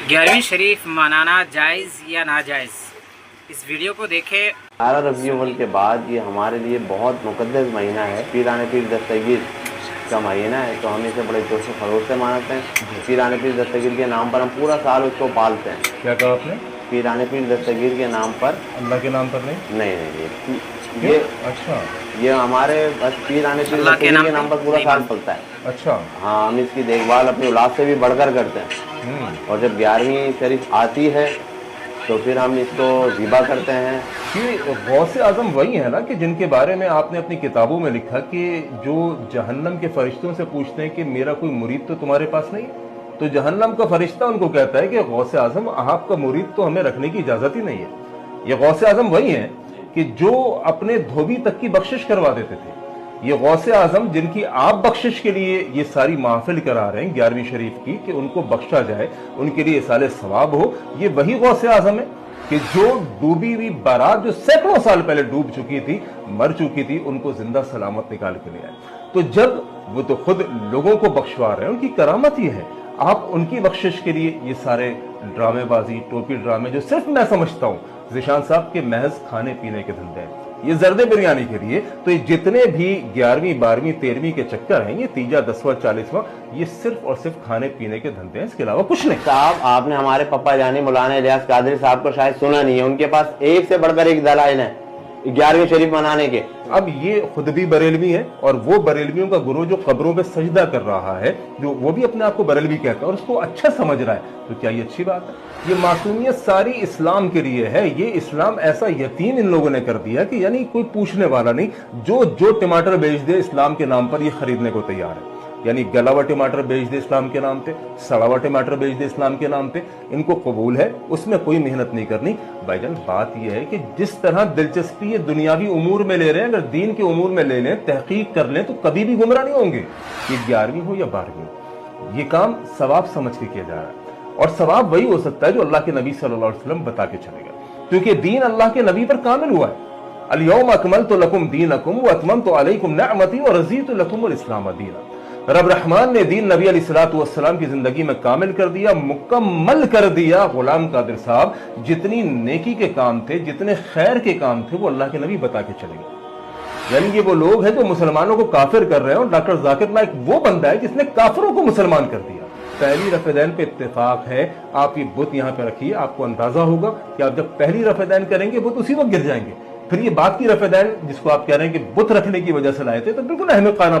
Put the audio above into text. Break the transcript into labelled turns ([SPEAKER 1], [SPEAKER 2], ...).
[SPEAKER 1] 11वीं शरीफ मनाना जायज़ या नाजायज़, इस वीडियो को देखें।
[SPEAKER 2] 18 रबीउल अव्वल के बाद ये हमारे लिए बहुत मुक़द्दस महीना है। पीराने पीर दस्तगीर का महीना है, तो हम इसे बड़े जोश व खरोश से मनाते हैं। पीराने पीर दस्तगीर के नाम पर हम पूरा साल उसको पालते हैं।
[SPEAKER 3] क्या कहा आपने?
[SPEAKER 2] पीराने पीर दस्तगीर के नाम पर,
[SPEAKER 3] अल्लाह के नाम पर नहीं?
[SPEAKER 2] नहीं, ये
[SPEAKER 3] अच्छा,
[SPEAKER 2] ये हमारे बस पीराने पीर
[SPEAKER 1] अल्लाह के
[SPEAKER 2] दस्तगीर के नाम पर पूरा साल चलता है।
[SPEAKER 3] अच्छा।
[SPEAKER 2] हाँ, हम इसकी देखभाल अपनी औलाद से भी बढ़कर करते हैं। और जब 11वीं शरीफ आती है तो फिर हम इसको ज़िबा करते हैं।
[SPEAKER 3] कि गौसे आज़म वही है ना कि जिनके बारे में आपने अपनी किताबों में लिखा कि जो जहन्नम के फरिश्तों से पूछते हैं कि मेरा कोई मुरीद तो तुम्हारे पास नहीं, तो जहन्नम का फरिश्ता उनको कहता है कि गौसे आज़म आपका मुरीद तो हमें रखने की इजाज़त ही नहीं है। ये गौसे आज़म वही है कि जो अपने धोबी तक की बख्शिश करवा देते थे। ये गौसे आज़म जिनकी आप बख्शिश के लिए ये सारी महफिल करा रहे हैं 11वीं शरीफ की कि उनको बख्शा जाए, उनके लिए साले सवाब हो, ये वही गौसे आज़म है कि जो डूबी हुई बारात जो सैकड़ों साल पहले डूब चुकी थी, मर चुकी थी, उनको जिंदा सलामत निकाल के ले आए। तो जब वो तो खुद लोगों को बख्शवा रहे हैं, उनकी करामत ये है, आप उनकी बख्शिश के लिए ये सारे ड्रामेबाजी, टोपी ड्रामे जो सिर्फ मैं समझता हूँ ज़ीशान साहब के महज खाने पीने के धंधे हैं, ये जर्दे बिरयानी के लिए, तो ये जितने भी 11वीं 12वीं 13वीं के चक्कर हैं, ये तीजा 10वां 40वां, ये सिर्फ और सिर्फ खाने पीने के धंधे हैं, इसके अलावा कुछ नहीं।
[SPEAKER 2] साहब, आपने हमारे पप्पा जानी मौलाना इलियास कादरी साहब को शायद सुना नहीं है। उनके पास एक से बढ़कर एक दलाइल है 11वीं शरीफ मनाने के।
[SPEAKER 3] अब ये खुद भी बरेलवी है और वो बरेलवियों का गुरु जो कब्रों पे सजदा कर रहा है, जो वो भी अपने आप को बरेलवी कहता है और उसको अच्छा समझ रहा है, तो क्या ये अच्छी बात है? ये मासूमियत सारी इस्लाम के लिए है। ये इस्लाम ऐसा यतीम इन लोगों ने कर दिया कि यानी कोई पूछने वाला नहीं, जो टमाटर बेच दे इस्लाम के नाम पर ये खरीदने को तैयार है। यानी गला हुआ टमाटर बेच दे इस्लाम के नाम पे, सड़ा हुआ टमाटर बेच दे इस्लाम के नाम पे, इनको कबूल है, उसमें कोई मेहनत नहीं करनी। भाईजान, बात यह है कि जिस तरह दिलचस्पी ये दुनियावी उमूर में ले रहे हैं, अगर दीन के उमूर में ले लें, तहकीक कर लें, तो कभी भी गुमराह नहीं होंगे। ये 11वीं हो या 12वीं, ये काम सवाब समझ के किया जा रहा है, और सवाब वही हो सकता है जो अल्लाह के नबी सल्लल्लाहु अलैहि वसल्लम बता के चलेगा, क्योंकि दीन अल्लाह के नबी पर कामिल हुआ है। अल-यौम अकमलतु लकुम दीनकुम व अतममतु अलैकुम निअमती व रज़ीतु लकुमुल इस्लाम दीना। रब रहमान ने दीन नबी अलैहिस्सलातु वस्सलाम की जिंदगी में कामिल कर दिया, मुकम्मल कर दिया। गुलाम कादिर साहब, जितनी नेकी के काम थे, जितने खैर के काम थे, वो अल्लाह के नबी बता के चले गए। यानी ये वो लोग हैं जो मुसलमानों को काफिर कर रहे हैं, और डॉक्टर जाकिर नाइक वो बंदा है जिसने काफिरों को मुसलमान कर दिया। पहली रफ़ेदैन पे इत्तेफाक है, आप ये बुत यहाँ पे रखिए, आपको अंदाजा होगा कि आप जब पहली रफ़ेदैन करेंगे बुत उसी वक्त गिर जाएंगे। फिर ये बात की रफ़ेदैन जिसको आप कह रहे हैं कि बुत रखने की वजह से लाए थे, तो बिल्कुल अहमकाना